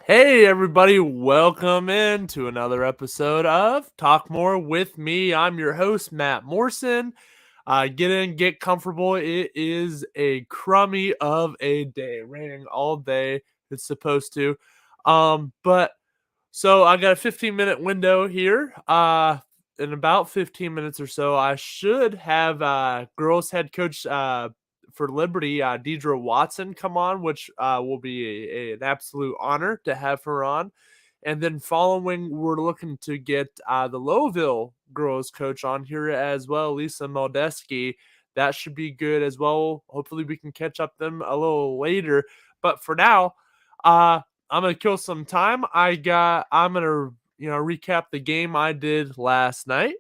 Hey everybody, welcome in to another episode of Talk More with me. I'm your host, Matt Morrison. Get in, get comfortable. It is a crummy of a day, raining all day. It's supposed to. But so I got a 15-minute window here. In about 15 minutes or so, I should have girls head coach for Liberty, Deidre Watson, come on, which will be an absolute honor to have her on. And then following, we're looking to get the Lowville girls coach on here as well, Lisa Moldeski. That should be good as well. Hopefully, we can catch up them a little later. But for now, uh, I'm gonna kill some time. I'm gonna recap the game I did last night.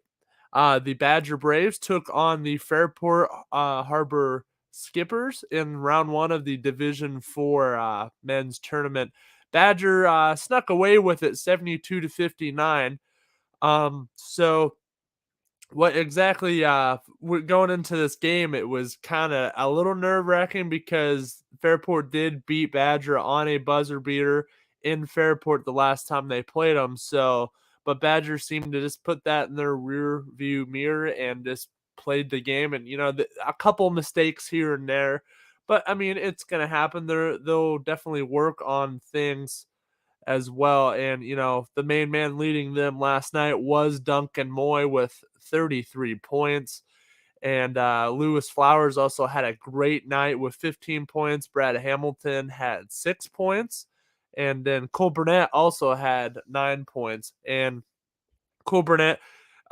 The Badger Braves took on the Fairport Harbor Skippers in round one of the Division 4 men's tournament. Badger snuck away with it 72-59. So what exactly we're going into this game, it was kind of a little nerve-wracking because Fairport did beat Badger on a buzzer beater in Fairport the last time they played them. So but Badger seemed to just put that in their rear view mirror and just played the game. And a couple mistakes here and there, but I mean, it's gonna happen. They'll definitely work on things as well. And, the main man leading them last night was Duncan Moy with 33 points. And Lewis Flowers also had a great night with 15 points. Brad Hamilton had 6 points. And then Cole Burnett also had 9 points. And Cole Burnett,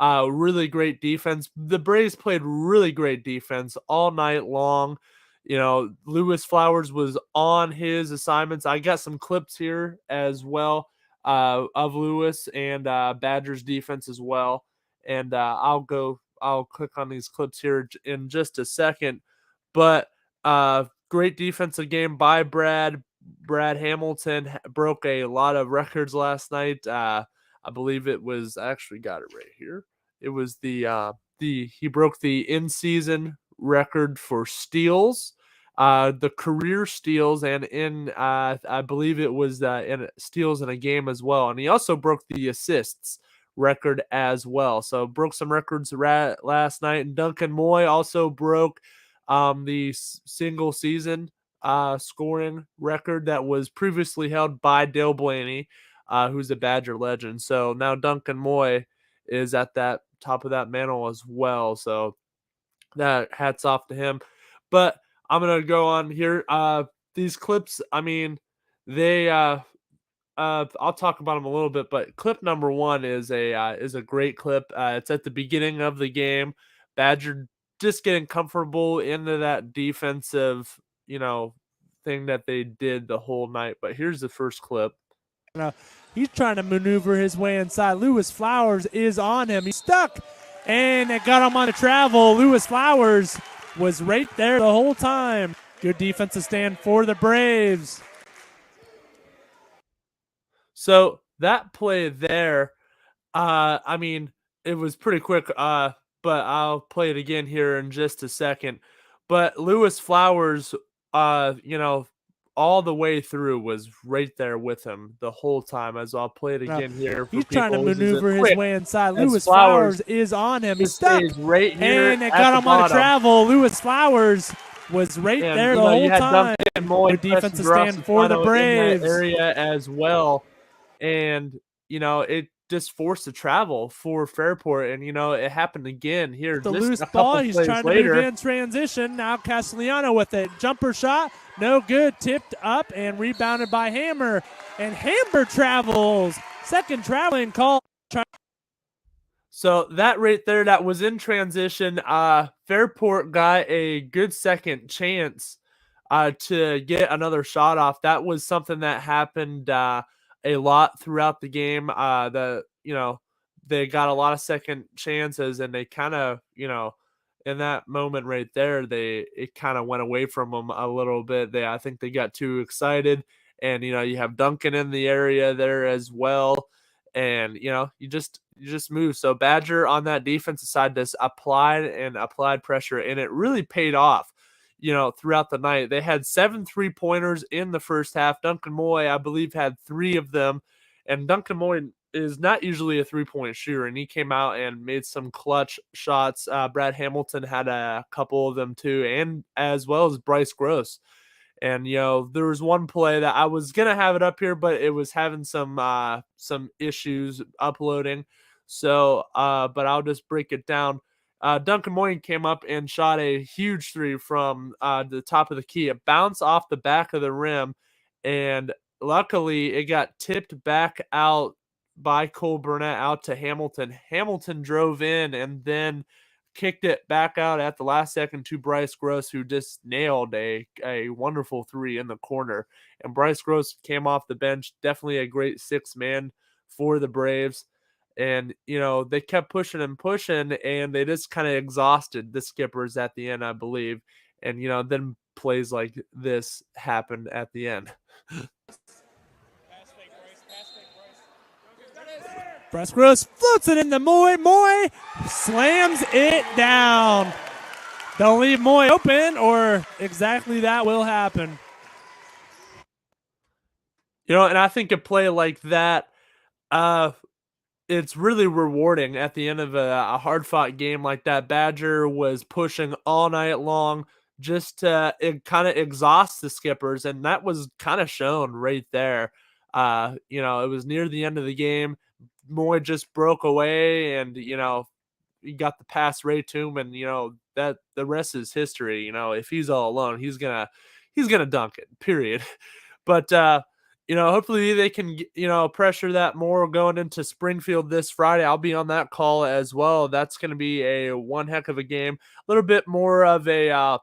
really great defense. The Braves played really great defense all night long. Lewis Flowers was on his assignments. I got some clips here as well of Lewis and Badgers defense as well. And I'll click on these clips here in just a second. But great defensive game by Brad. Brad Hamilton broke a lot of records last night. I believe it was, I actually got it right here. It was he broke the in-season record for steals, the career steals, and I believe it was in steals in a game as well. And he also broke the assists record as well. So broke some records last night. And Duncan Moy also broke the single season scoring record that was previously held by Dale Blaney, who's a Badger legend. So now Duncan Moy is at that top of that mantle as well. So that hats off to him. But I'm gonna go on here. These clips, I mean, they I'll talk about them a little bit, but clip number one is a great clip. It's at the beginning of the game. Badger just getting comfortable into that defensive, thing that they did the whole night. But here's the first clip. He's trying to maneuver his way inside. Lewis Flowers is on him. He's stuck, and it got him on a travel. Lewis Flowers was right there the whole time. Good defensive stand for the Braves. So that play there, I mean, it was pretty quick, but I'll play it again here in just a second. But Lewis Flowers, all the way through was right there with him the whole time. As I'll play it again here. He's trying to maneuver his way inside. Lewis Flowers is on him. He's stuck, right here, and it got him on a travel. Lewis Flowers was right there the whole time. Good defensive stand for the Braves. Area as well. And, it just forced a travel for Fairport. And, it happened again here. The loose ball, he's trying to move in transition. Now Castellano with it. Jumper shot, no good. Tipped up and rebounded by Hammer. And Hammer travels. Second traveling call. So that right there, that was in transition. Fairport got a good second chance to get another shot off. That was something that happened a lot throughout the game. They got a lot of second chances, and they kind of, in that moment right there, it kind of went away from them a little bit. I think they got too excited, and you have Duncan in the area there as well, and you just move. So Badger on that defensive side just applied pressure, and it really paid off. throughout the night. They had 7 3-pointers in the first half. Duncan Moy, I believe, had 3 of them. And Duncan Moy is not usually a 3-point shooter, and he came out and made some clutch shots. Brad Hamilton had a couple of them too, and as well as Bryce Gross. And there was one play that I was gonna have it up here, but it was having some issues uploading. So, but I'll just break it down. Duncan Moyen came up and shot a huge 3 from the top of the key. It bounced off the back of the rim, and luckily it got tipped back out by Cole Burnett out to Hamilton. Hamilton drove in and then kicked it back out at the last second to Bryce Gross, who just nailed a wonderful 3 in the corner. And Bryce Gross came off the bench, definitely a great 6-man for the Braves. And, they kept pushing and pushing, and they just kind of exhausted the Skippers at the end, I believe. And, then plays like this happened at the end. Bryce Gross floats it into Moy. Moy slams it down. They'll leave Moy open, or exactly that will happen. And I think a play like that, it's really rewarding at the end of a hard-fought game like that. Badger was pushing all night long just to kind of exhaust the Skippers, and that was kind of shown right there. It was near the end of the game. Moy just broke away, and he got the pass right to him, and that the rest is history. If he's all alone, he's gonna dunk it. Period. But hopefully they can pressure that more going into Springfield this Friday. I'll be on that call as well. That's going to be a one heck of a game. A little bit more of a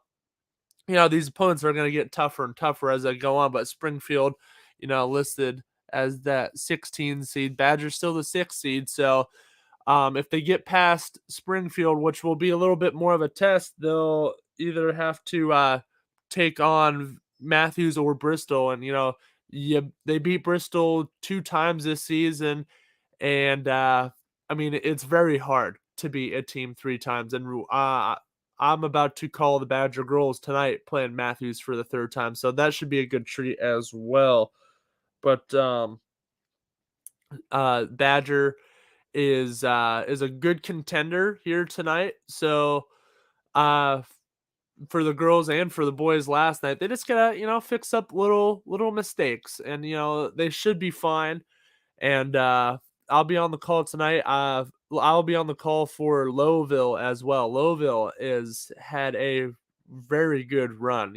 these opponents are going to get tougher and tougher as they go on. But Springfield, listed as that 16 seed. Badger's still the 6th seed. So if they get past Springfield, which will be a little bit more of a test, they'll either have to take on Matthews or Bristol. And, they beat Bristol 2 times this season. And, it's very hard to beat a team 3 times. And I'm about to call the Badger girls tonight playing Matthews for the 3rd time. So that should be a good treat as well. But Badger is a good contender here tonight. So for the girls and for the boys last night, they just gotta fix up little mistakes, and they should be fine. And I'll be on the call tonight. I'll be on the call for Lowville as well. Lowville had a very good run.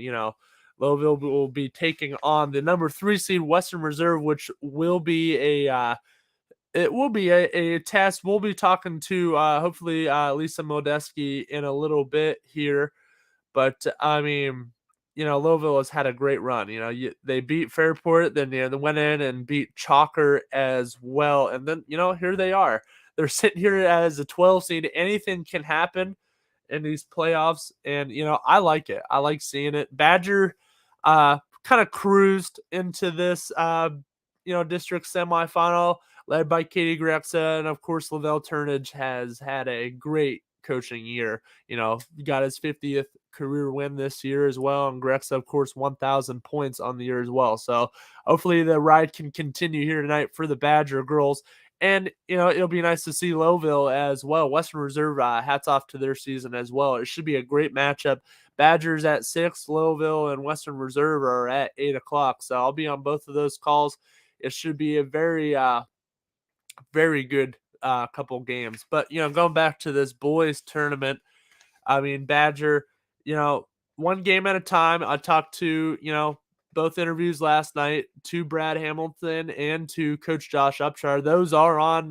Lowville will be taking on the number 3 seed Western Reserve, which will be a test. We'll be talking to hopefully Lisa Modeski in a little bit here. But Lowville has had a great run. They beat Fairport, then they went in and beat Chalker as well. And then, here they are. They're sitting here as a 12 seed. Anything can happen in these playoffs. And, I like it. I like seeing it. Badger kind of cruised into this, district semifinal led by Katie Grexa. And, of course, Lavelle Turnage has had a great coaching year. Got his 50th career win this year as well. And Grexa, of course, 1,000 points on the year as well. So hopefully the ride can continue here tonight for the Badger girls. And, it'll be nice to see Lowville as well. Western Reserve, hats off to their season as well. It should be a great matchup. Badgers at 6, Lowville and Western Reserve are at 8 o'clock. So I'll be on both of those calls. It should be a very, very good couple games. But, going back to this boys tournament, Badger, one game at a time. I talked to, both interviews last night to Brad Hamilton and to Coach Josh Upshar. Those are on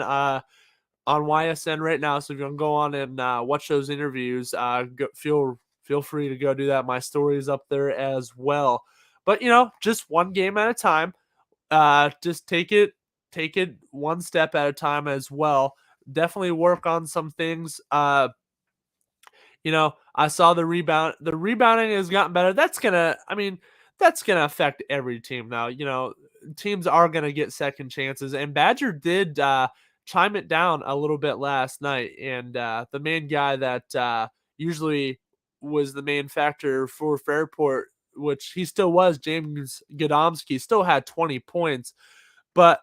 YSN right now. So if you want to go on and watch those interviews, feel free to go do that. My story is up there as well. But, just one game at a time. Just take it one step at a time as well. Definitely work on some things. I saw the rebound. The rebounding has gotten better. That's gonna affect every team now. Teams are gonna get second chances, and Badger did chime it down a little bit last night. And the main guy that usually was the main factor for Fairport, which he still was. James Gadomski still had 20 points, but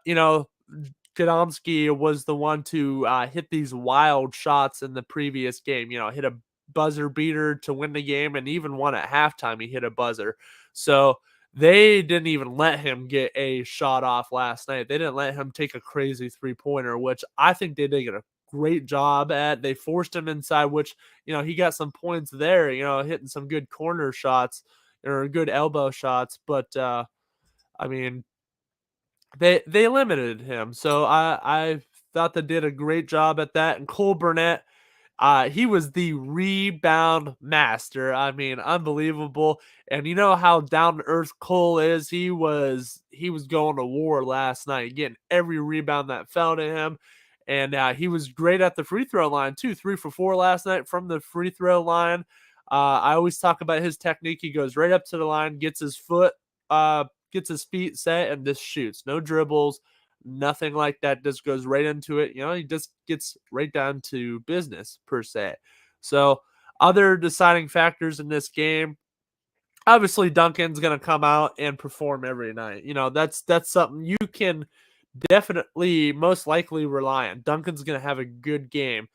Gadomski was the one to hit these wild shots in the previous game. Hit a buzzer beater to win the game, and even one at halftime he hit a buzzer. So they didn't even let him get a shot off last night. They didn't let him take a crazy 3-pointer, which I think they did a great job at. They forced him inside, which he got some points there. Hitting some good corner shots or good elbow shots, but I mean, they limited him. So I thought they did a great job at that. And Cole Burnett, he was the rebound master. I mean, unbelievable. And you know how down to earth Cole is. He was going to war last night, getting every rebound that fell to him. And he was great at the free throw line too. 3 for 4 last night from the free throw line. I always talk about his technique. He goes right up to the line, gets his feet set, and just shoots. No dribbles, nothing like that. Just goes right into it. He just gets right down to business per se. So other deciding factors in this game, obviously Duncan's going to come out and perform every night. That's something you can definitely most likely rely on. Duncan's going to have a good game.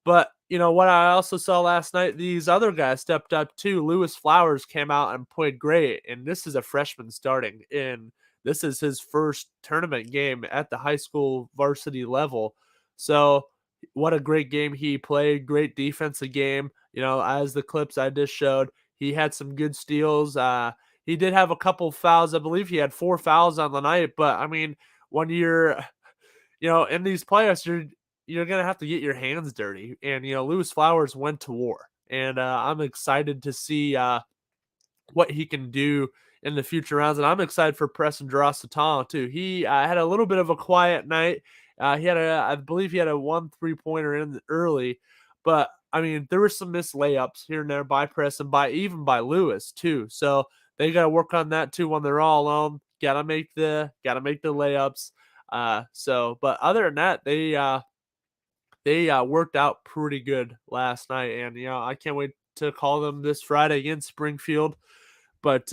But, what I also saw last night, these other guys stepped up too. Lewis Flowers came out and played great. And this is a freshman starting. And this is his first tournament game at the high school varsity level. So what a great game he played. Great defensive game. As the clips I just showed, he had some good steals. He did have a couple fouls. I believe he had 4 fouls on the night. But, I mean, when you're, in these playoffs, you're going to have to get your hands dirty. And, Lewis Flowers went to war. And I'm excited to see what he can do in the future rounds. And I'm excited for Preston Drossatano, too. He had a little bit of a quiet night. I believe he had a 1 3-pointer in early. But, I mean, there were some missed layups here and there by Preston, even by Lewis, too. So they got to work on that, too, when they're all alone. Gotta make the layups. But other than that, they worked out pretty good last night, and I can't wait to call them this Friday against Springfield. But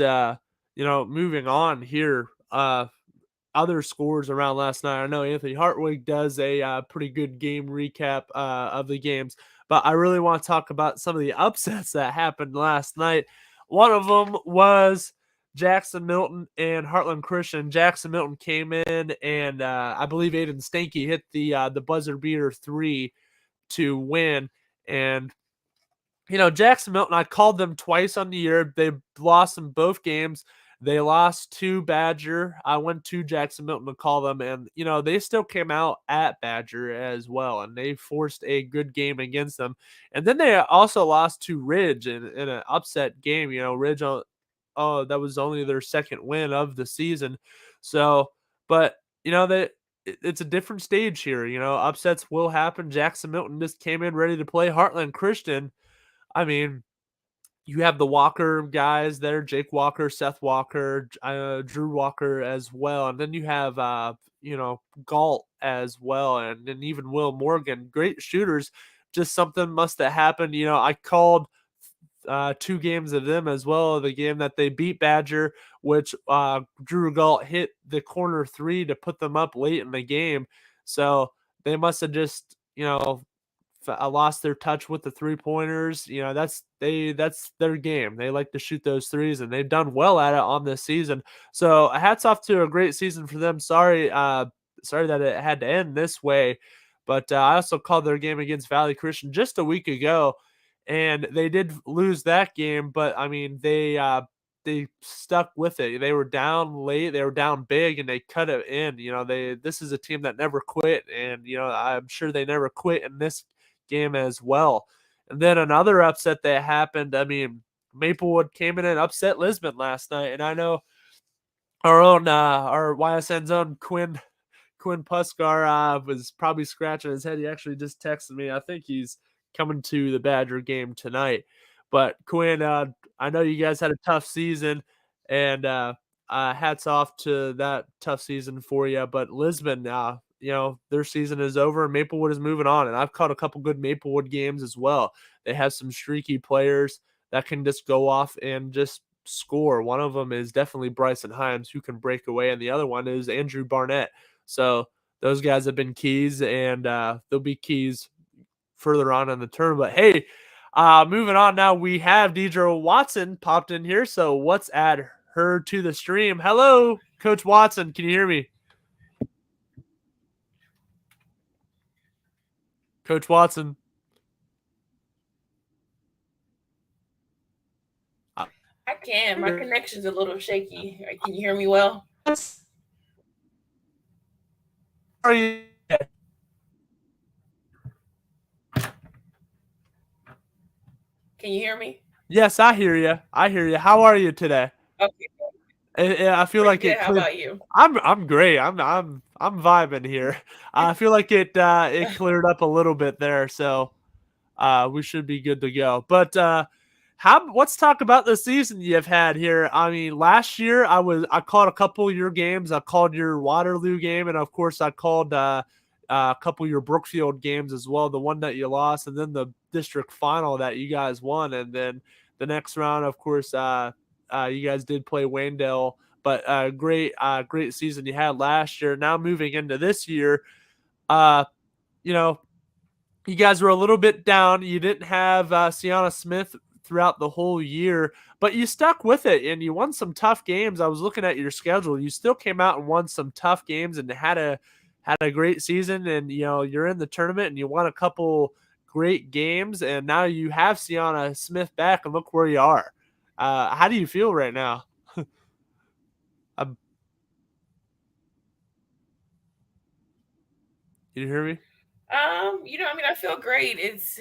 moving on here, other scores around last night. I know Anthony Hartwig does a pretty good game recap of the games, but I really want to talk about some of the upsets that happened last night. One of them was Jackson Milton and Heartland Christian. Jackson Milton came in, and I believe Aiden Stanky hit the buzzer beater 3 to win. And Jackson Milton, I called them twice on the year. They lost in both games. They lost to Badger. I went to Jackson Milton to call them, and they still came out at Badger as well, and they forced a good game against them. And then they also lost to Ridge in an upset game. Ridge, that was only their second win of the season. So, but it's a different stage here. Upsets will happen. Jackson Milton just came in ready to play. Heartland Christian, I mean, you have the Walker guys there, Jake Walker, Seth Walker, Drew Walker as well. And then you have, Galt as well. And then even Will Morgan, great shooters. Just something must have happened. I called 2 games of them as well. The game that they beat Badger, which Drew Galt hit the corner 3 to put them up late in the game. So they must have just, lost their touch with the 3-pointers. That's their game. They like to shoot those threes, and they've done well at it on this season. So hats off to a great season for them. Sorry that it had to end this way, but I also called their game against Valley Christian just a week ago, and they did lose that game. But I mean, they stuck with it. They were down late, they were down big, and they cut it in. This is a team that never quit, and I'm sure they never quit in this game as well. And then another upset that happened, I mean, Maplewood came in and upset Lisbon last night, and I know our YSN's own Quinn Puskar was probably scratching his head. He actually just texted me. I think he's coming to the Badger game tonight. But Quinn, I know you guys had a tough season, and hats off to that tough season for you. But Lisbon, their season is over, and Maplewood is moving on. And I've caught a couple good Maplewood games as well. They have some streaky players. that can just go off and just score. One of them is definitely Bryson Himes, who can break away, and the other one is Andrew Barnett. So those guys have been keys, and they'll be keys further on in the term. But hey, moving on now, we have Deidre Watson popped in here. So let's add her to the stream. Hello, Coach Watson. Can you hear me? Coach Watson. I can. My connection's a little shaky. Can you hear me well? Are you? Can you hear me? Yes, I hear you. I hear you. How are you today? Okay. I feel Pretty like good. it. How about you? I'm great. I'm vibing here. I feel like it cleared up a little bit there, so we should be good to go. But let's talk about the season you've had here. I mean, last year I called a couple of your games. I called your Waterloo game, and of course I called a couple of your Brookfield games as well. The one that you lost, and then the district final that you guys won, and then the next round, of course, you guys did play Wayndale. But great season you had last year. Now moving into this year, you know, you guys were a little bit down. You didn't have Sienna Smith throughout the whole year, but you stuck with it and you won some tough games. I was looking at your schedule. You still came out and won some tough games and had a great season. And you're in the tournament and you won a couple great games. And now you have Sienna Smith back, and look where you are. How do you feel right now? Can you hear me? I feel great. It's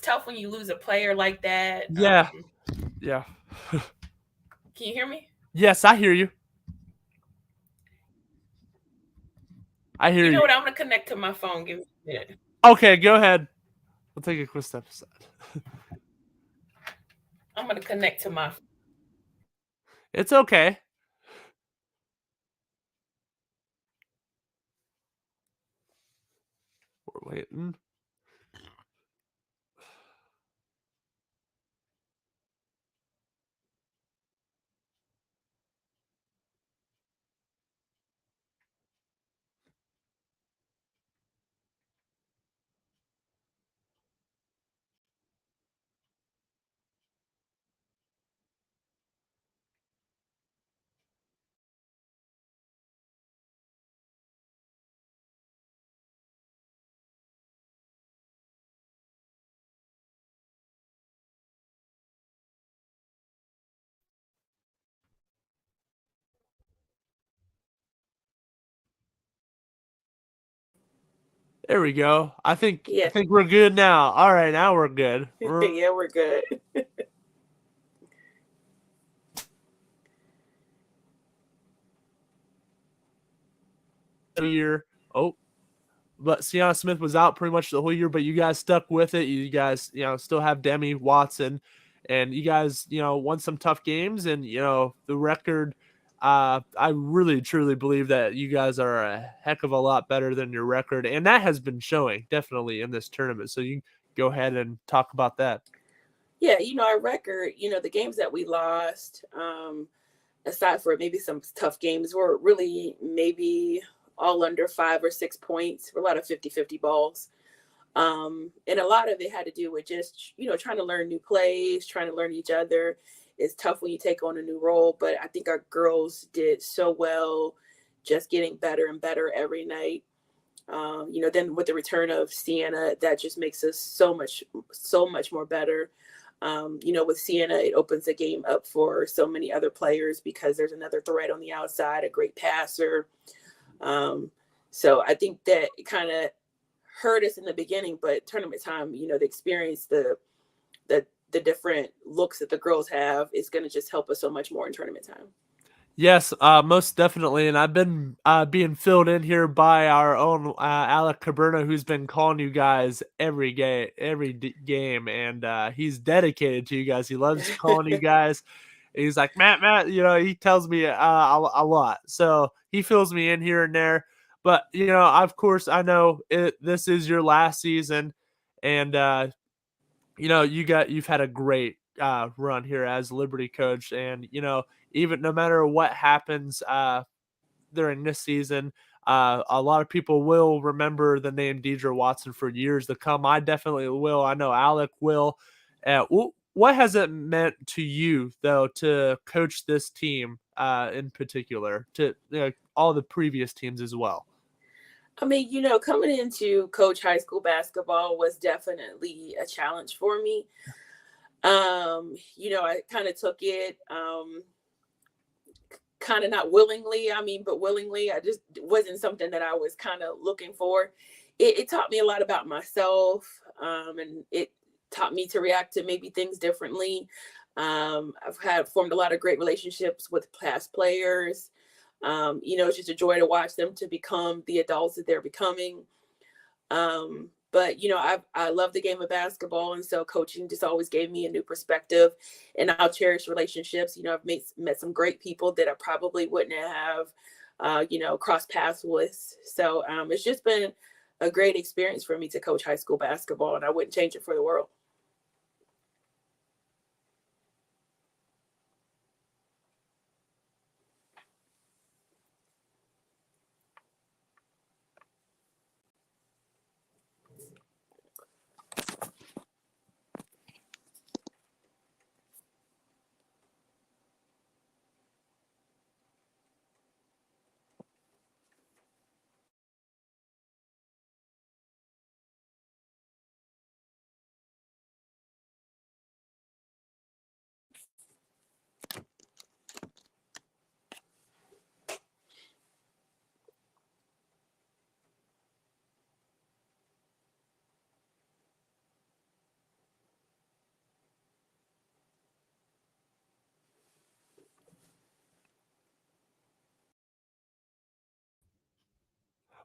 tough when you lose a player like that. Yeah. Can you hear me? Yes, I hear you. I hear you. You know what? I'm gonna connect to my phone. Give me a minute. Okay, go ahead. We'll take a quick step aside. I'm gonna connect to my. It's okay. We're waiting. There we go. I think we're good now. All right, now we're good. Yeah, we're good. Year. But Sienna Smith was out pretty much the whole year, but you guys stuck with it. You guys, still have Demi Watson, and you guys, won some tough games, and the record. I really truly believe that you guys are a heck of a lot better than your record, and that has been showing definitely in this tournament. So you go ahead and talk about that. Yeah, our record, the games that we lost, aside for maybe some tough games, were really maybe all under 5 or 6 points for a lot of 50-50 balls. And a lot of it had to do with just, trying to learn new plays, trying to learn each other. It's tough when you take on a new role, but I think our girls did so well, just getting better and better every night. Then with the return of Sienna, that just makes us so much more better. With Sienna, it opens the game up for so many other players because there's another threat on the outside, a great passer. So I think that it kind of hurt us in the beginning, but tournament time, the experience, the different looks that the girls have is going to just help us so much more in tournament time. Yes, most definitely. And I've been being filled in here by our own Alec Caberna, who's been calling you guys every game, and he's dedicated to you guys. He loves calling you guys. He's like, Matt, he tells me a lot. So he fills me in here and there. But, of course, I know this is your last season, and, you've had a great run here as Liberty coach, and even no matter what happens during this season, a lot of people will remember the name Deidre Watson for years to come. I definitely will. I know Alec will. What has it meant to you, though, to coach this team in particular, to all the previous teams as well? I mean, coming into coach high school basketball was definitely a challenge for me. I kind of took it kind of not willingly, but willingly. I just wasn't something that I was kind of looking for. It taught me a lot about myself, and it taught me to react to maybe things differently. I've formed a lot of great relationships with past players. It's just a joy to watch them to become the adults that they're becoming. But I love the game of basketball, and so coaching just always gave me a new perspective, and I'll cherish relationships. I've met some great people that I probably wouldn't have, crossed paths with. So it's just been a great experience for me to coach high school basketball, and I wouldn't change it for the world.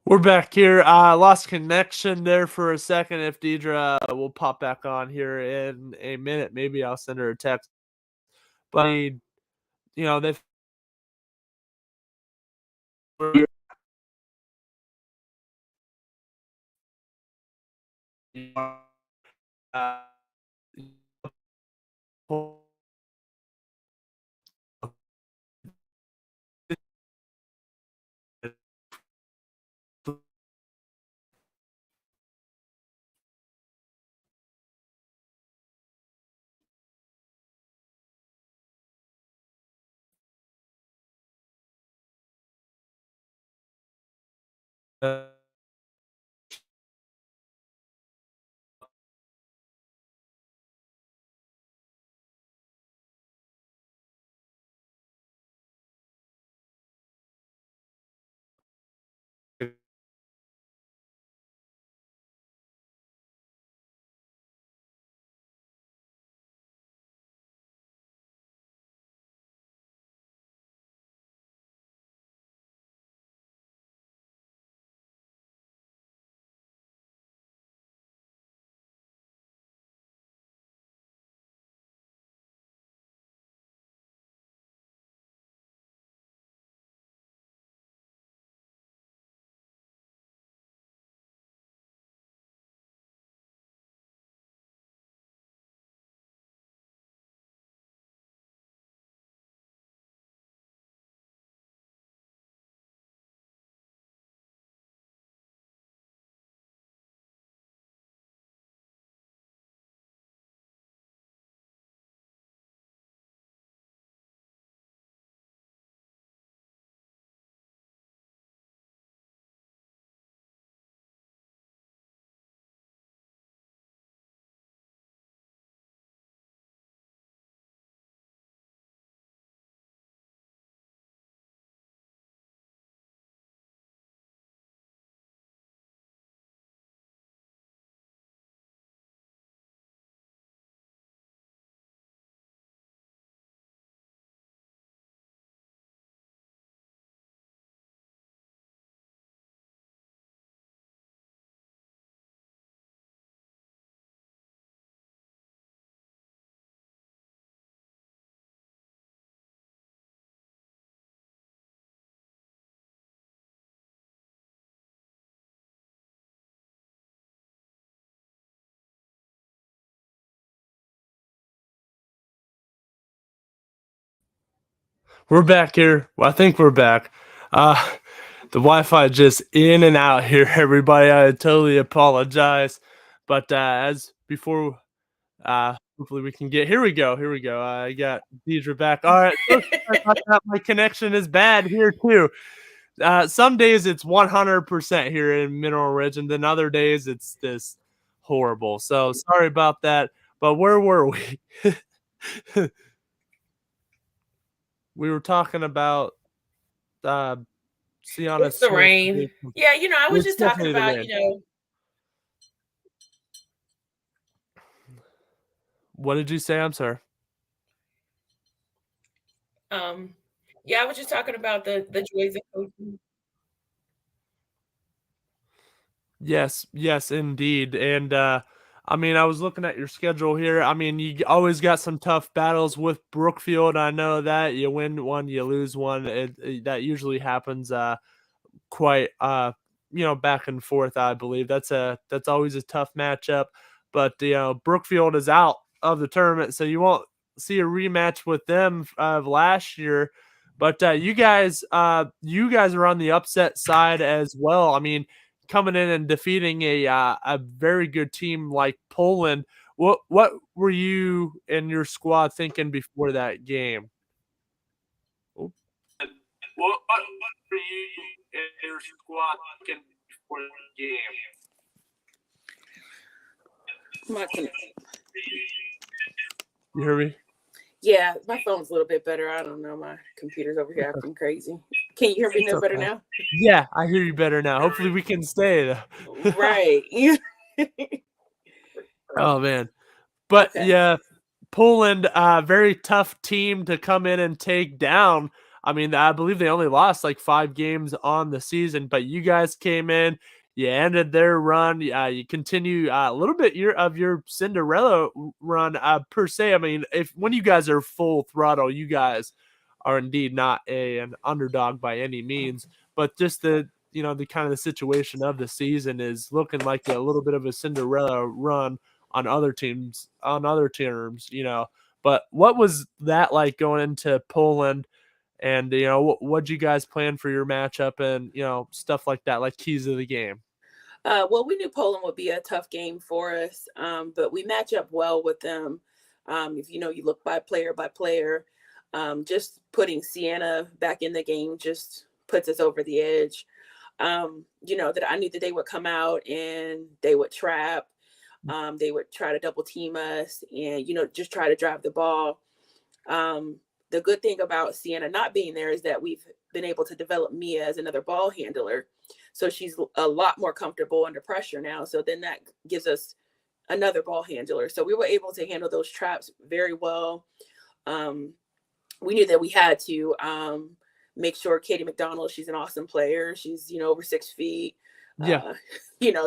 We're back here. Lost connection there for a second. If Deidre will pop back on here in a minute, maybe I'll send her a text. But they've We're back here. Well, I think we're back. The Wi-Fi just in and out here, everybody. I totally apologize. But as before, hopefully we can get. Here we go. Here we go. I got Deidre back. All right. So sorry about that. My connection is bad here too. Some days it's 100% here in Mineral Ridge, and then other days it's this horrible. So sorry about that. But where were we? We were talking about Sienna It's the Smith. rain. Yeah, I was It's just talking definitely the about, rain. What did you say? I'm sorry. yeah, I was just talking about the joys of coaching. Yes, indeed. And I mean, I was looking at your schedule here. I mean, you always got some tough battles with Brookfield. I know that you win one, you lose one. That usually happens. Quite back and forth. I believe that's always a tough matchup, but Brookfield is out of the tournament, so you won't see a rematch with them of last year. But you guys are on the upset side as well. I mean, coming in and defeating a very good team like Poland. What were you and your squad thinking before that game? What were you and your squad thinking before the game? You hear me? Yeah, my phone's a little bit better. I don't know. My computer's over here acting crazy. Can you hear me no better now? Yeah, I hear you better now. Hopefully we can stay. Right. Oh, man. But, Okay. yeah, Poland, very tough team to come in and take down. I mean, I believe they only lost like 5 games on the season, but you guys came in, you ended their run. You continue a little bit of your Cinderella run per se. I mean, when you guys are full throttle, you guys are indeed not an underdog by any means, but just the kind of the situation of the season is looking like a little bit of a Cinderella run on other teams, on other terms. But what was that like going into Poland? And what'd you guys plan for your matchup and stuff like that, like keys of the game? Well, we knew Poland would be a tough game for us, but we match up well with them. If you look by player, just putting Sienna back in the game just puts us over the edge. That I knew that they would come out and they would trap. They would try to double team us and, just try to drive the ball. The good thing about Sienna not being there is that we've been able to develop Mia as another ball handler. So she's a lot more comfortable under pressure now. So then that gives us another ball handler. So we were able to handle those traps very well. We knew that we had to make sure Katie McDonald, she's an awesome player. She's, over 6 feet. Yeah.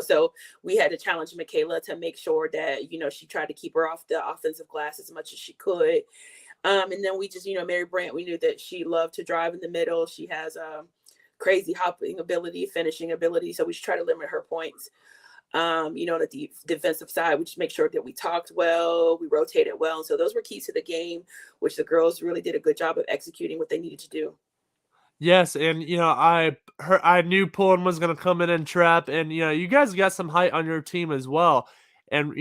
So we had to challenge Michaela to make sure that, she tried to keep her off the offensive glass as much as she could. And then we just, Mary Brandt, we knew that she loved to drive in the middle. She has crazy hopping ability, finishing ability. So we should try to limit her points. On the defensive side, we just make sure that we talked well, we rotated well. And so those were keys to the game, which the girls really did a good job of executing what they needed to do. Yes, and I knew Poland was going to come in and trap, and you guys got some height on your team as well, and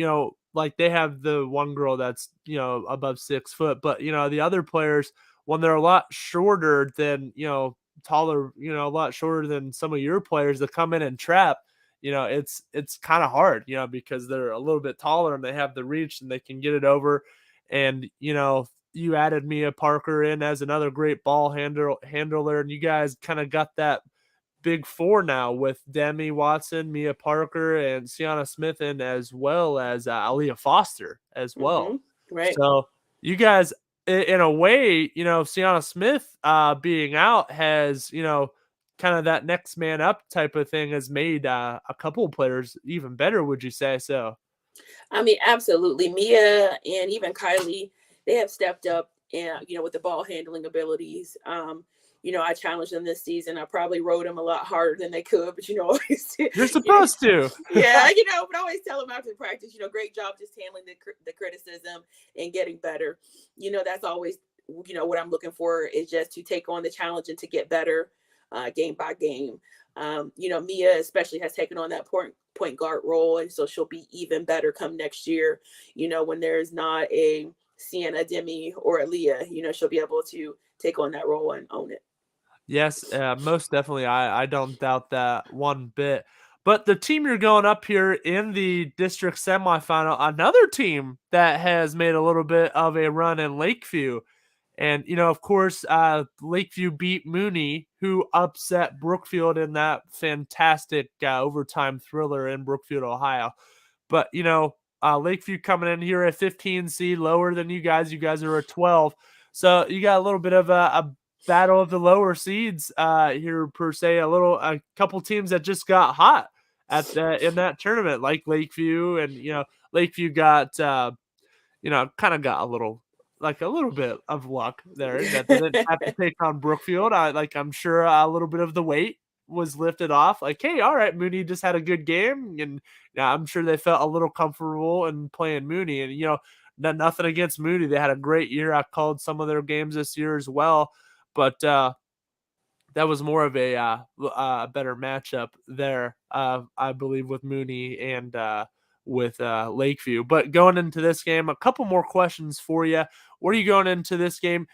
like they have the one girl that's above 6 foot, but the other players, when they're a lot shorter than taller, a lot shorter than some of your players that come in and trap, it's kind of hard, because they're a little bit taller and they have the reach and they can get it over, and you added Mia Parker in as another great ball handler, and you guys kind of got that big four now with Demi Watson, Mia Parker, and Sienna Smith in, as well as Aaliyah Foster as well. Mm-hmm. Right. So you guys, in a way, Sienna Smith being out has, kind of that next man up type of thing has made a couple of players even better. Would you say so? I mean, absolutely. Mia and even Kylie, they have stepped up and, with the ball handling abilities. I challenged them this season. I probably rode them a lot harder than they could, but always you're supposed to. Yeah, but I always tell them after practice, great job just handling the criticism and getting better. That's always what I'm looking for is just to take on the challenge and to get better game by game. Mia especially has taken on that point guard role, and so she'll be even better come next year. When there's not a Sienna, Demi, or Aaliyah, she'll be able to take on that role and own it. Yes, most definitely. I don't doubt that one bit. But the team you're going up here in the district semifinal, another team that has made a little bit of a run in Lakeview. And, of course, Lakeview beat Mooney, who upset Brookfield in that fantastic overtime thriller in Brookfield, Ohio. But, Lakeview coming in here at 15 seed, lower than you guys. You guys are a 12. So you got a little bit of a battle of the lower seeds here, per se. A couple teams that just got hot in that tournament, like Lakeview. And, Lakeview got, kind of got a little bit of luck there that they didn't have to take on Brookfield. I'm sure a little bit of the weight was lifted off. Like, hey, all right, Mooney just had a good game, and I'm sure they felt a little comfortable in playing Mooney. And nothing against Mooney; they had a great year. I called some of their games this year as well, but that was more of a better matchup there, I believe, with Mooney and with Lakeview. But going into this game, a couple more questions for you. What are you going into this game?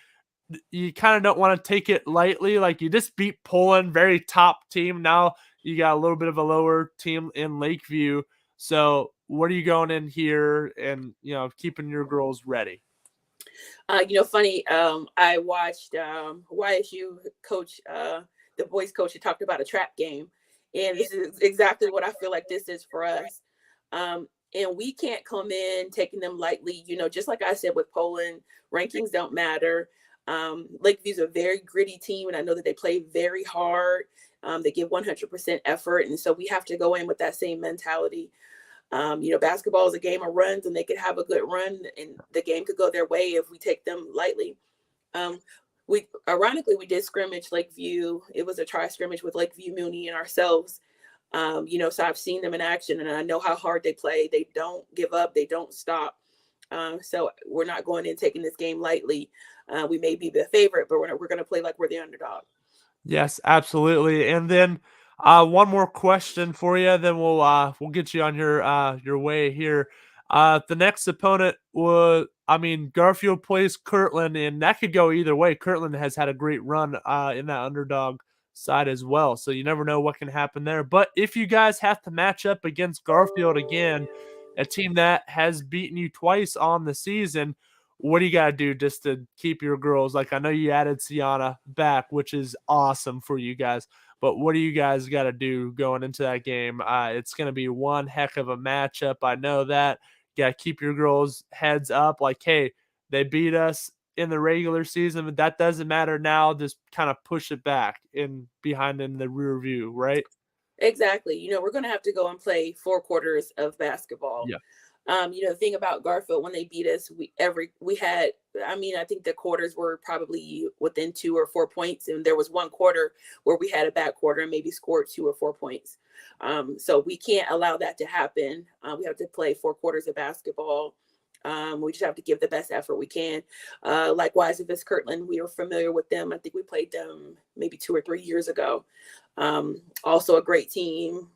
You kind of don't want to take it lightly. Like, you just beat Poland, very top team. Now you got a little bit of a lower team in Lakeview. So what are you going in here and, keeping your girls ready? Funny, I watched YSU coach, the boys coach, who talked about a trap game. And this is exactly what I feel like this is for us. And we can't come in taking them lightly. Just like I said with Poland, rankings don't matter. Lakeview's a very gritty team, and I know that they play very hard. They give 100% effort, and so we have to go in with that same mentality. Basketball is a game of runs, and they could have a good run, and the game could go their way if we take them lightly. We did scrimmage Lakeview. It was a try scrimmage with Lakeview, Mooney, and ourselves. So I've seen them in action, and I know how hard they play. They don't give up. They don't stop. So we're not going in taking this game lightly. We may be the favorite, but we're going to play like we're the underdog. Yes, absolutely. And then one more question for you, then we'll get you on your way here. The next opponent Garfield plays Kirtland, and that could go either way. Kirtland has had a great run in that underdog side as well, so you never know what can happen there. But if you guys have to match up against Garfield again, a team that has beaten you twice on the season, what do you got to do just to keep your girls? Like, I know you added Sienna back, which is awesome for you guys, but what do you guys got to do going into that game? It's going to be one heck of a matchup. I know that. You got to keep your girls' heads up. Like, hey, they beat us in the regular season, but that doesn't matter now. Just kind of push it back behind in the rear view, right? Exactly. We're going to have to go and play 4 quarters of basketball. Yeah. The thing about Garfield, when they beat us, I think the quarters were probably within 2 or 4 points. And there was one quarter where we had a bad quarter and maybe scored 2 or 4 points. So we can't allow that to happen. We have to play 4 quarters of basketball. We just have to give the best effort we can. Likewise, if it's Kirtland, we are familiar with them. I think we played them maybe 2 or 3 years ago. Also a great team,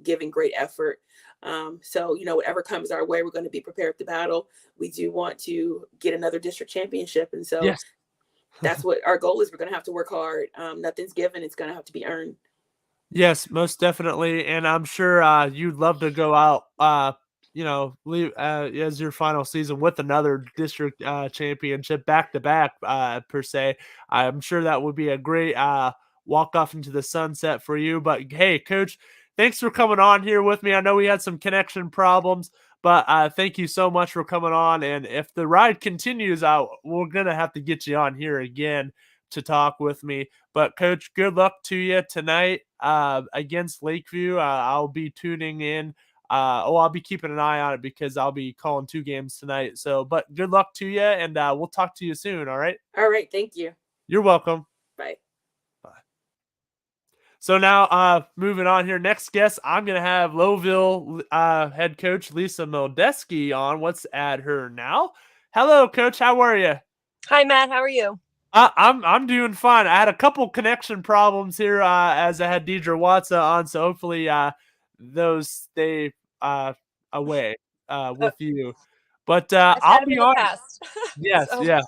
giving great effort. So whatever comes our way, we're going to be prepared to battle. We do want to get another district championship. And so yes. That's what our goal is. We're going to have to work hard. Nothing's given. It's going to have to be earned. Yes, most definitely. And I'm sure you'd love to go out, leave as your final season with another district championship back to back, per se. I'm sure that would be a great walk off into the sunset for you. But hey, Coach, thanks for coming on here with me. I know we had some connection problems, but thank you so much for coming on. And if the ride continues, we're going to have to get you on here again to talk with me. But Coach, good luck to you tonight against Lakeview. I'll be tuning in. I'll be keeping an eye on it because I'll be calling 2 games tonight. But good luck to you, and we'll talk to you soon. All right. All right. Thank you. You're welcome. Bye. So now, moving on here, next guest, I'm going to have Lowville head coach Lisa Mildeski on. Let's add her now. Hello, Coach. How are you? Hi, Matt. How are you? I'm doing fine. I had a couple connection problems here as I had Deidre Watson on, so hopefully those stay uh, away Uh, with you. But I've I'll had them be in the on. past. Yes, So, yeah.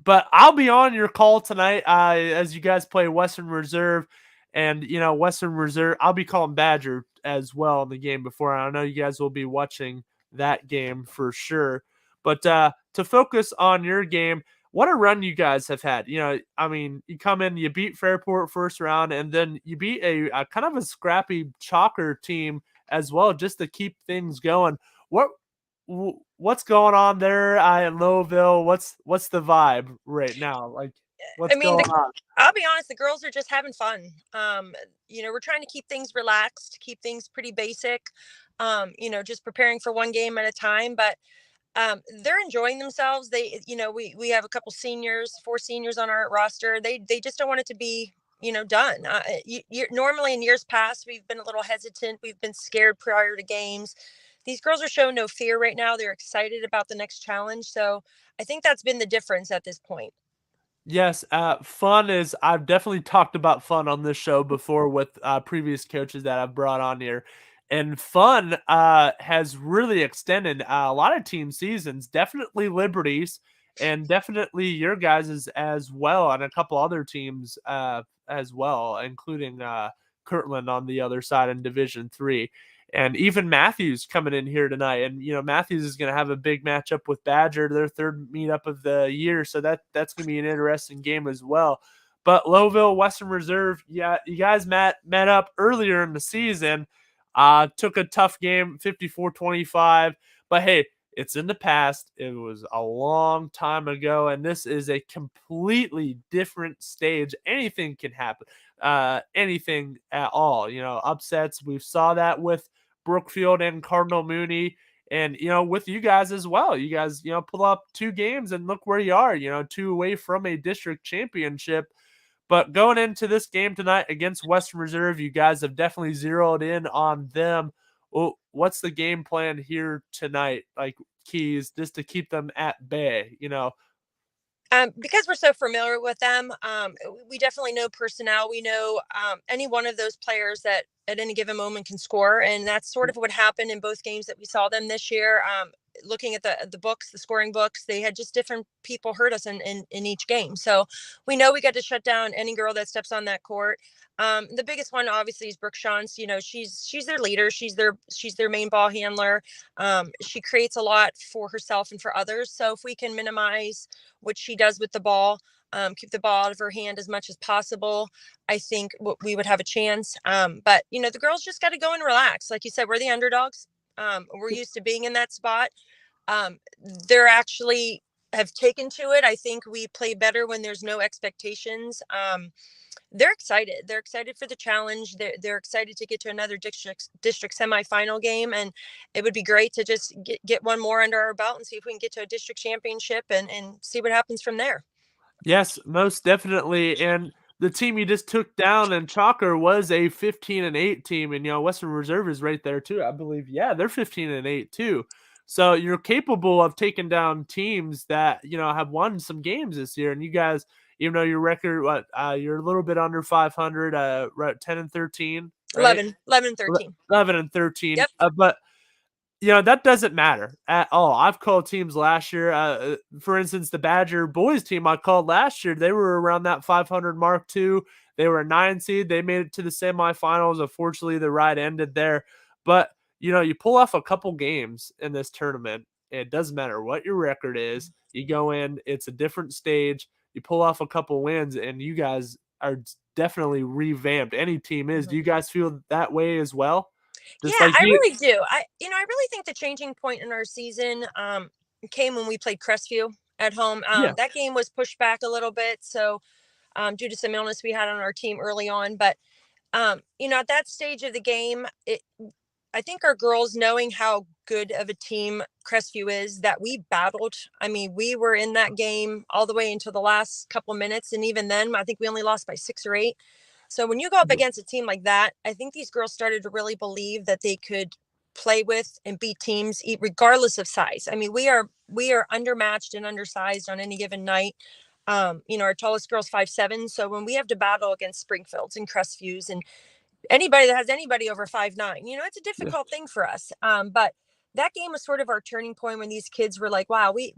But I'll be on your call tonight as you guys play Western Reserve, and Western Reserve. I'll be calling Badger as well in the game before. I know you guys will be watching that game for sure. But to focus on your game, what a run you guys have had. I mean, you come in, you beat Fairport first round, and then you beat a kind of a scrappy Chalker team as well, just to keep things going. What what's going on there in Louisville? What's the vibe right now? Like, I what's mean, going on? I'll be honest, the girls are just having fun. We're trying to keep things relaxed, keep things pretty basic, just preparing for one game at a time. But they're enjoying themselves. We have a couple seniors, 4 seniors on our roster. They just don't want it to be, done. Normally in years past, we've been a little hesitant. We've been scared prior to games. These girls are showing no fear right now. They're excited about the next challenge. So I think that's been the difference at this point. Yes, fun is. I've definitely talked about fun on this show before with previous coaches that I've brought on here, and fun has really extended a lot of team seasons. Definitely Liberties, and definitely your guys's as well, and a couple other teams as well, including Kirtland on the other side in Division 3. And even Matthews coming in here tonight, and Matthews is going to have a big matchup with Badger, their third meetup of the year, so that's going to be an interesting game as well. But Lowville, Western Reserve, yeah, you guys met up earlier in the season, took a tough game, 54-25. But hey, it's in the past. It was a long time ago, and this is a completely different stage. Anything can happen, anything at all. Upsets. We saw that with Brookfield and Cardinal Mooney. And, with you guys as well. You guys, pull up 2 games and look where you are, 2 away from a district championship. But going into this game tonight against Western Reserve, you guys have definitely zeroed in on them. Well, what's the game plan here tonight? Like, keys just to keep them at bay. Because we're so familiar with them, we definitely know personnel. We know any one of those players that at any given moment can score, and that's sort of what happened in both games that we saw them this year. Looking at the books, the scoring books, they had just different people hurt us in each game. So we know we got to shut down any girl that steps on that court. The biggest one obviously is Brooke Shantz. She's their leader. She's their main ball handler. She creates a lot for herself and for others. So if we can minimize what she does with the ball, keep the ball out of her hand as much as possible, I think we would have a chance. But the girls just got to go and relax. Like you said, we're the underdogs. We're used to being in that spot. They're actually have taken to it. I think we play better when there's no expectations. They're excited. They're excited for the challenge. They're excited to get to another district semifinal game, and it would be great to just get one more under our belt and see if we can get to a district championship and see what happens from there. Yes, most definitely. And the team you just took down in Chalker was a 15-8 team, and Western Reserve is right there too. I believe, yeah, they're 15-8 too. So you're capable of taking down teams that have won some games this year. And you guys, even though your record, you're a little bit under 500, right, 10-13, right? 11 and 13. 11-13. Yep. But that doesn't matter at all. I've called teams last year. For instance, the Badger boys team I called last year, they were around that 500 mark too. They were a 9 seed. They made it to the semifinals. Unfortunately, the ride ended there. But, you pull off a couple games in this tournament. It doesn't matter what your record is. You go in, it's a different stage. You pull off a couple wins, and you guys are definitely revamped. Any team is. Do you guys feel that way as well? Yeah, Just like I you. really do. I really think the changing point in our season came when we played Crestview at home. Yeah. That game was pushed back a little bit, so due to some illness we had on our team early on. But at that stage of the game, I think our girls, knowing how good of a team Crestview is, that we battled. I mean, we were in that game all the way until the last couple of minutes, and even then, I think we only lost by 6 or 8. So when you go up against a team like that, I think these girls started to really believe that they could play with and beat teams regardless of size. I mean, we are undermatched and undersized on any given night. Our tallest girl's 5'7", so when we have to battle against Springfields and Crestviews and anybody that has anybody over 5'9", it's a Yeah. difficult thing for us. But that game was sort of our turning point when these kids were like, wow, we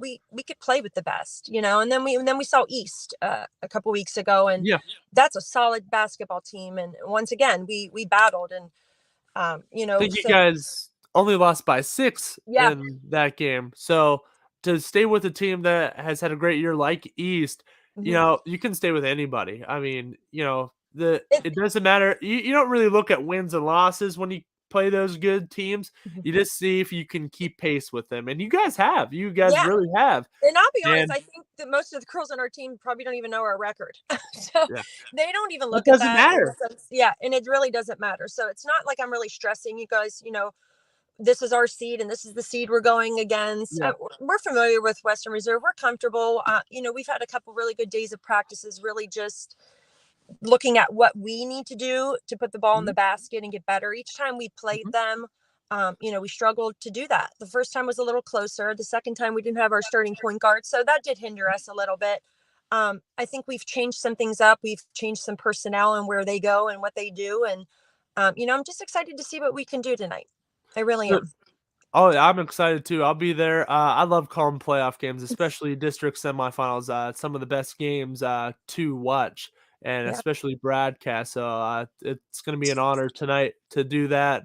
could play with the best, and then we saw East a couple weeks ago, and Yeah. that's a solid basketball team. And once again, we battled, and I think you so guys only lost by 6 yeah. in that game. So to stay with a team that has had a great year like East, Mhm. you can stay with anybody. I mean, It, it doesn't matter. You don't really look at wins and losses when you play those good teams. Mhm. You just see if you can keep pace with them. And you guys have. You guys yeah. really have. And I'll be honest, And I think that most of the girls on our team probably don't even know our record. So yeah, they don't even it look at doesn't that in the matter. sense, yeah, and it really doesn't matter. So it's not like I'm really stressing you guys, this is our seed and this is the seed we're going against. Yeah. We're familiar with Western Reserve. We're comfortable. We've had a couple really good days of practices, really just looking at what we need to do to put the ball in Mhm. the basket and get better. Each time we played Mhm. them, we struggled to do that. The first time was a little closer. The second time we didn't have our starting point guard, so that did hinder us a little bit. I think we've changed some things up. We've changed some personnel and where they go and what they do. And, I'm just excited to see what we can do tonight. I really So am. Oh, yeah, I'm excited too. I'll be there. I love calling playoff games, especially district semifinals. Some of the best games to watch, and Yeah. especially broadcast. So it's going to be an honor tonight to do that.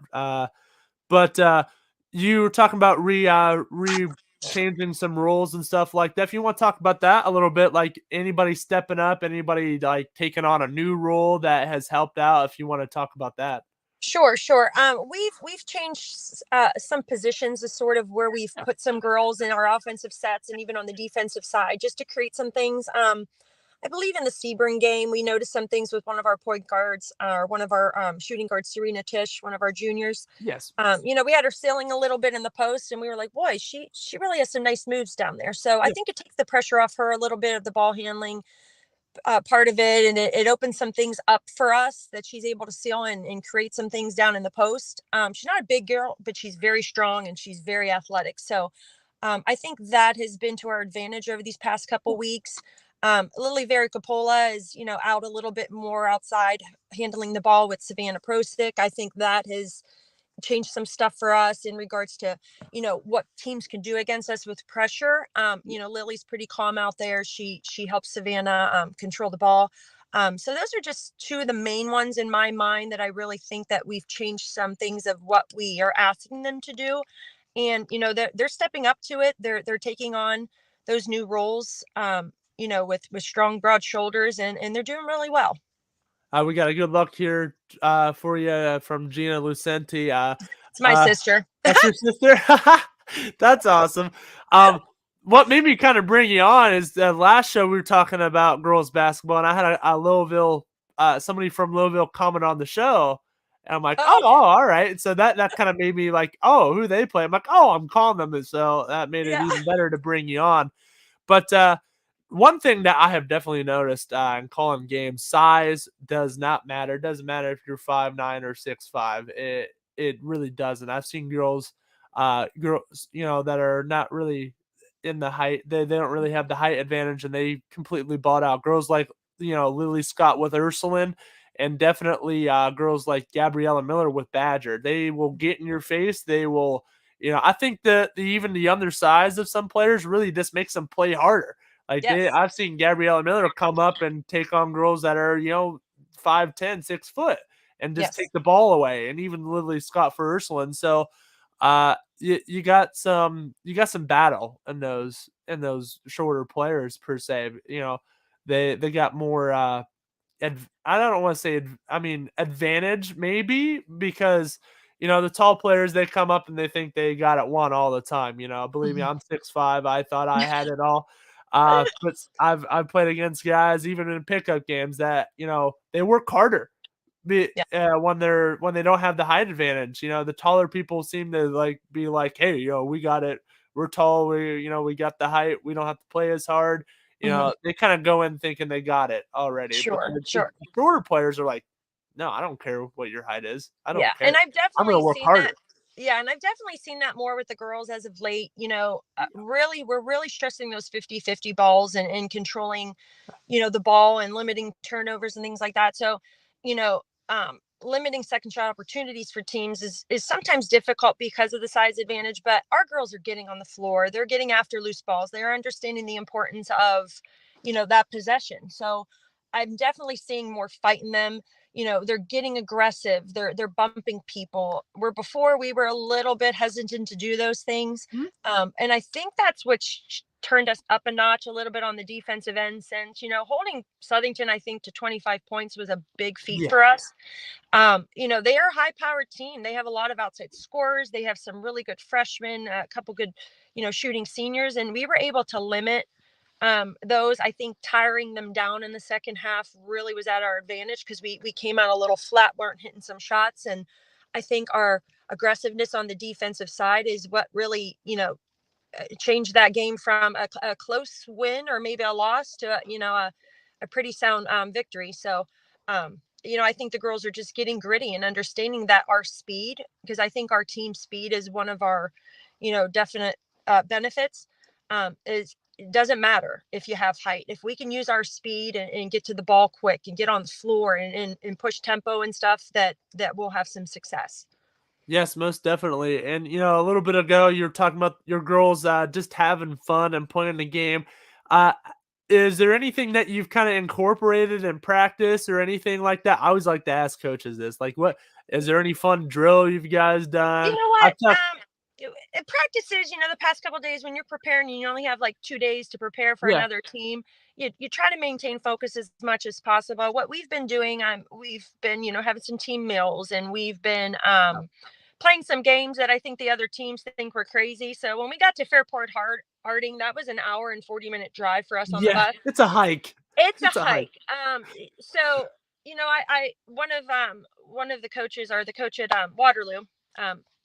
But you were talking about re changing some rules and stuff like that. If you want to talk about that a little bit, like anybody stepping up, anybody like taking on a new role that has helped out. If you want to talk about that. Sure, sure. We've changed some positions as sort of where we've put some girls in our offensive sets and even on the defensive side just to create some things. I believe in the Sebring game, we noticed some things with one of our point guards, or one of our shooting guards, Serena Tish, one of our juniors. Yes. We had her sailing a little bit in the post, and we were like, boy, she really has some nice moves down there. So I Yeah. think it takes the pressure off her a little bit of the ball handling part of it, and it opens some things up for us that she's able to seal and create some things down in the post. She's not a big girl, but she's very strong and she's very athletic. So I think that has been to our advantage over these past couple weeks. Lily Varicapola is, out a little bit more outside handling the ball with Savannah Prostick. I think that has changed some stuff for us in regards to, what teams can do against us with pressure. Lily's pretty calm out there. She helps Savannah control the ball. So those are just two of the main ones in my mind that I really think that we've changed some things of what we are asking them to do. And, they're stepping up to it. They're taking on those new roles, with strong, broad shoulders, and they're doing really well. We got a good luck here for you from Gina Lucenti. It's my Uh, sister. that's your sister? That's awesome. What made me kind of bring you on is the last show we were talking about girls basketball, and I had a Louisville, somebody from Louisville comment on the show, and I'm like, Oh, all right. So that kind of made me like, oh, who they play? I'm like, oh, I'm calling them, and so that made it yeah. even better to bring you on. But one thing that I have definitely noticed in calling games, size does not matter. It doesn't matter if you're 5'9" or 6'5". It really doesn't. I've seen girls, that are not really in the height. They don't really have the height advantage, and they completely bought out. Girls like Lily Scott with Ursuline, and definitely girls like Gabriella Miller with Badger. They will get in your face. They will. I think that even the undersize of some players really just makes them play harder. Like Yes. I've seen Gabriella Miller come up and take on girls that are 5'10", 6 foot, and just Yes. take the ball away. And even Lily Scott for Ursuline. So, you got some battle in those shorter players per se. They got more. I don't want to say. I mean, advantage maybe because the tall players, they come up and they think they got it won all the time. Believe me, Mhm. I'm 6'5". I thought I had it all. But I've played against guys even in pickup games that they work harder Yeah. when they don't have the height advantage. The taller people seem to be like, hey, we got it. We're tall. We got the height. We don't have to play as hard. Mhm. They kind of go in thinking they got it already. But Sure. the Sure. shorter players are like, no, I don't care what your height is. I Yeah. don't care. And I've I'm gonna definitely work seen that. harder. Yeah, and I've definitely seen that more with the girls as of late. We're really stressing those 50-50 balls and controlling, the ball and limiting turnovers and things like that. So, you know, limiting second shot opportunities for teams is sometimes difficult because of the size advantage. But our girls are getting on the floor. They're getting after loose balls. They're understanding the importance of, that possession. So I'm definitely seeing more fight in them. They're getting aggressive, they're bumping people, where before we were a little bit hesitant to do those things. Mhm. And I think that's what turned us up a notch a little bit on the defensive end, since holding Southington, I think, to 25 points was a big feat Yeah. for us. They are a high powered team. They have a lot of outside scorers. They have some really good freshmen, a couple good shooting seniors, and we were able to limit those. I think tiring them down in the second half really was at our advantage, because we came out a little flat, weren't hitting some shots. And I think our aggressiveness on the defensive side is what really, changed that game from a close win or maybe a loss to, a pretty sound victory. So, I think the girls are just getting gritty and understanding that our speed, because I think our team speed is one of our, definite benefits. Is It doesn't matter if you have height. If we can use our speed and get to the ball quick and get on the floor and push tempo and stuff, that we'll have some success. Yes, most definitely. And a little bit ago, you were talking about your girls just having fun and playing the game. Uh, is there anything that you've kind of incorporated in practice or anything like that? I always like to ask coaches this. Like, what is there any fun drill you've guys You done? know I've what? talked. It practices, the past couple of days when you're preparing, and you only have like 2 days to prepare for Yeah. another team. You try to maintain focus as much as possible. What we've been doing, we've been, having some team meals, and we've been playing some games that I think the other teams think we're crazy. So when we got to Fairport Harding, that was an hour and 40-minute drive for us on the Yeah, bus. it's a hike. It's a It's a hike. hike. So I one of the coaches, or the coach at Waterloo.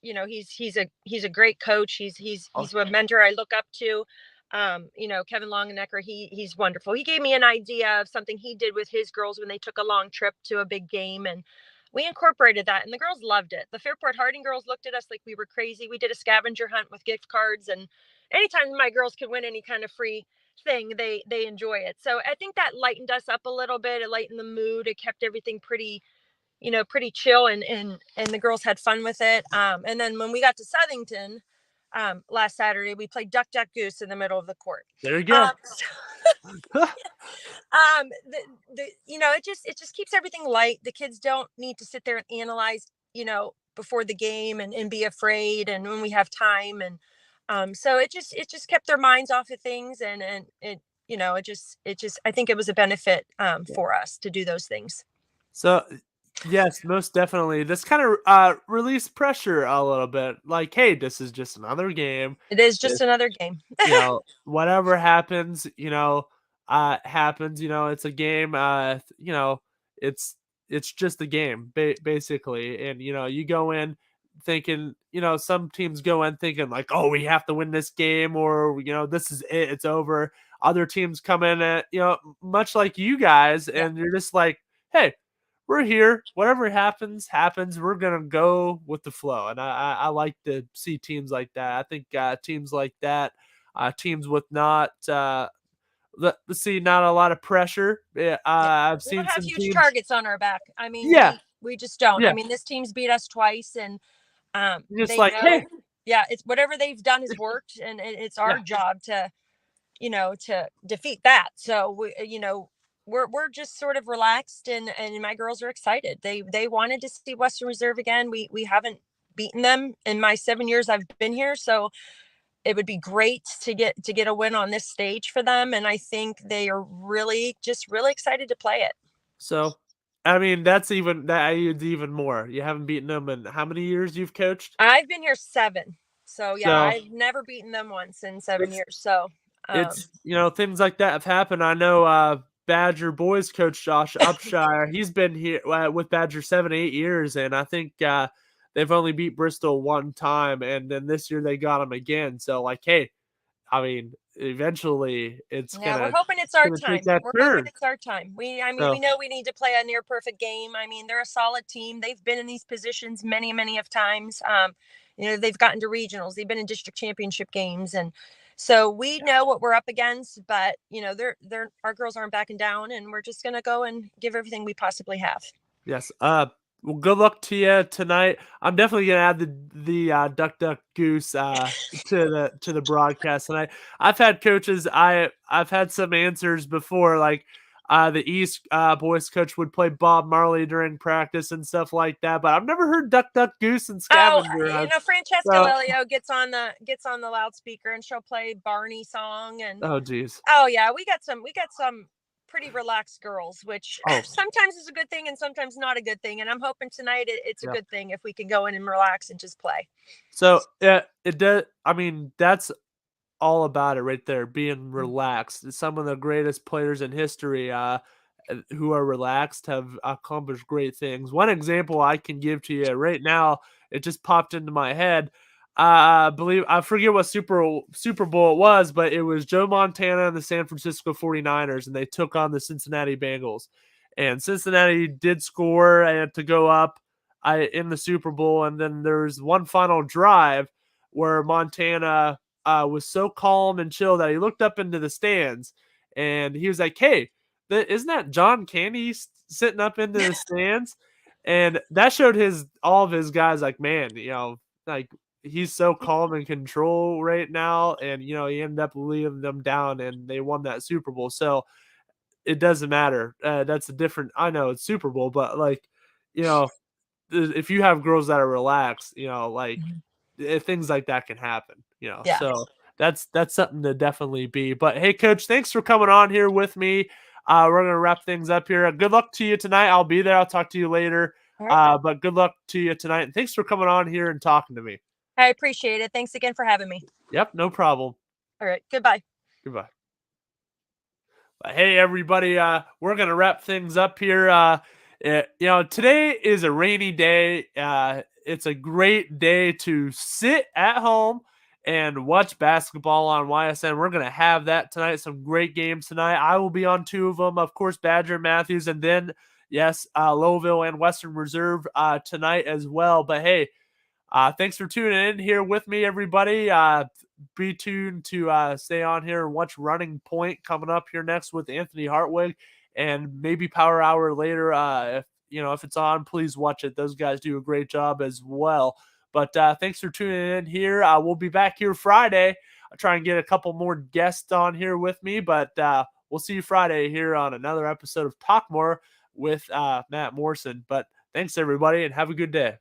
He's a great coach. He's a mentor I look up to. Kevin Longenecker. He's wonderful. He gave me an idea of something he did with his girls when they took a long trip to a big game, and we incorporated that, and the girls loved it. The Fairport Harding girls looked at us like we were crazy. We did a scavenger hunt with gift cards, and anytime my girls could win any kind of free thing, they enjoy it. So I think that lightened us up a little bit. It lightened the mood. It kept everything pretty, pretty chill, and the girls had fun with it. And then when we got to Southington last Saturday, we played duck duck goose in the middle of the court. There you go. It just keeps everything light. The kids don't need to sit there and analyze, before the game, and be afraid, and when we have time. And so it just kept their minds off of things, and it just I think it was a benefit for us to do those things. So, yes, most definitely. This kind of release pressure a little bit. Like, hey, this is just another game. It is just another game. Whatever happens, happens. It's a game. It's just a game, basically. And you go in thinking, some teams go in thinking like, oh, we have to win this game, or this is it, it's over. Other teams come in at much like you guys, Yeah. and you're just like, hey, we're here. Whatever happens, happens. We're gonna go with the flow, and I like to see teams like that. I think teams like that, teams with not let's see, not a lot of pressure. Yeah. I've We don't seen have some huge teams. targets on our back. I mean, Yeah, we just don't. I yeah. mean, this team's beat us twice, and Just they like, know. hey, Yeah, it's whatever they've done has worked, and it's our yeah. job to defeat that. So we're just sort of relaxed, and my girls are excited. They wanted to see Western Reserve again. We haven't beaten them in my 7 years I've been here, so it would be great to get a win on this stage for them, and I think they are really excited to play it. So, I mean, that is even more. You haven't beaten them in how many years you've coached? I've been here 7, so yeah, So I've never beaten them once in 7 it's years. So it's things like that have happened. I know Badger boys coach Josh Upshire. He's been here with Badger 7, 8 years, and I think they've only beat Bristol one time, and then this year they got them again. So like, hey, I mean, eventually it's Yeah, we're gonna hoping it's our take time. that We're hoping turn. it's our time. I mean, So we know we need to play a near perfect game. I mean, they're a solid team. They've been in these positions many, many of times. They've gotten to regionals. They've been in district championship games, and so we know what we're up against. But they're our girls aren't backing down, and we're just gonna go and give everything we possibly have. yes. Well, good luck to you tonight. I'm definitely gonna add the duck duck goose to the broadcast tonight. I've had coaches. I've had some answers before, like the East boys coach would play Bob Marley during practice and stuff like that. But I've never heard duck duck goose and Oh, scavenger hunt. Francesca So, Lelio gets on the loudspeaker, and she'll play Barney song. And oh geez. oh yeah, we got some pretty relaxed girls, which Oh sometimes is a good thing and sometimes not a good thing. And I'm hoping tonight it's a yeah. good thing if we can go in and relax and just play. So yeah, it does. I mean, that's all about it right there, being Mm. relaxed. Some of the greatest players in history who are relaxed have accomplished great things. One example I can give to you right now, it just popped into my head. I forget what Super Bowl it was, but it was Joe Montana and the San Francisco 49ers, and they took on the Cincinnati Bengals. And Cincinnati did score and to go up in the Super Bowl, and then there's one final drive where Montana was so calm and chill that he looked up into the stands and he was like, "Hey, isn't that John Candy sitting up into the stands?" And that showed all of his guys like, man, like he's so calm and control right now, and he ended up leading them down, and they won that Super Bowl. So it doesn't matter. That's a different. I know it's Super Bowl, but like, you know, if you have girls that are relaxed, like Mhm. things like that can happen, Yeah. so that's something to definitely be. But hey, coach, thanks for coming on here with me. We're gonna wrap things up here. Good luck to you tonight. I'll be there. I'll talk to you later. All right. But good luck to you tonight, and thanks for coming on here and talking to me. I appreciate it. Thanks again for having me. Yep, no problem. All right. Goodbye. Goodbye. But hey, everybody, we're gonna wrap things up here. Today is a rainy day. It's a great day to sit at home and watch basketball on YSN. We're gonna have that tonight. Some great games tonight. I will be on two of them, of course, Badger and Matthews, and then yes, Lowville and Western Reserve tonight as well. But hey, thanks for tuning in here with me, everybody. Be tuned to stay on here and watch Running Point coming up here next with Anthony Hartwig, and maybe Power Hour later. If it's on, please watch it. Those guys do a great job as well. But thanks for tuning in here. We'll be back here Friday. I'll try and get a couple more guests on here with me, but we'll see you Friday here on another episode of Talk More with Matt Morrison. But thanks, everybody, and have a good day.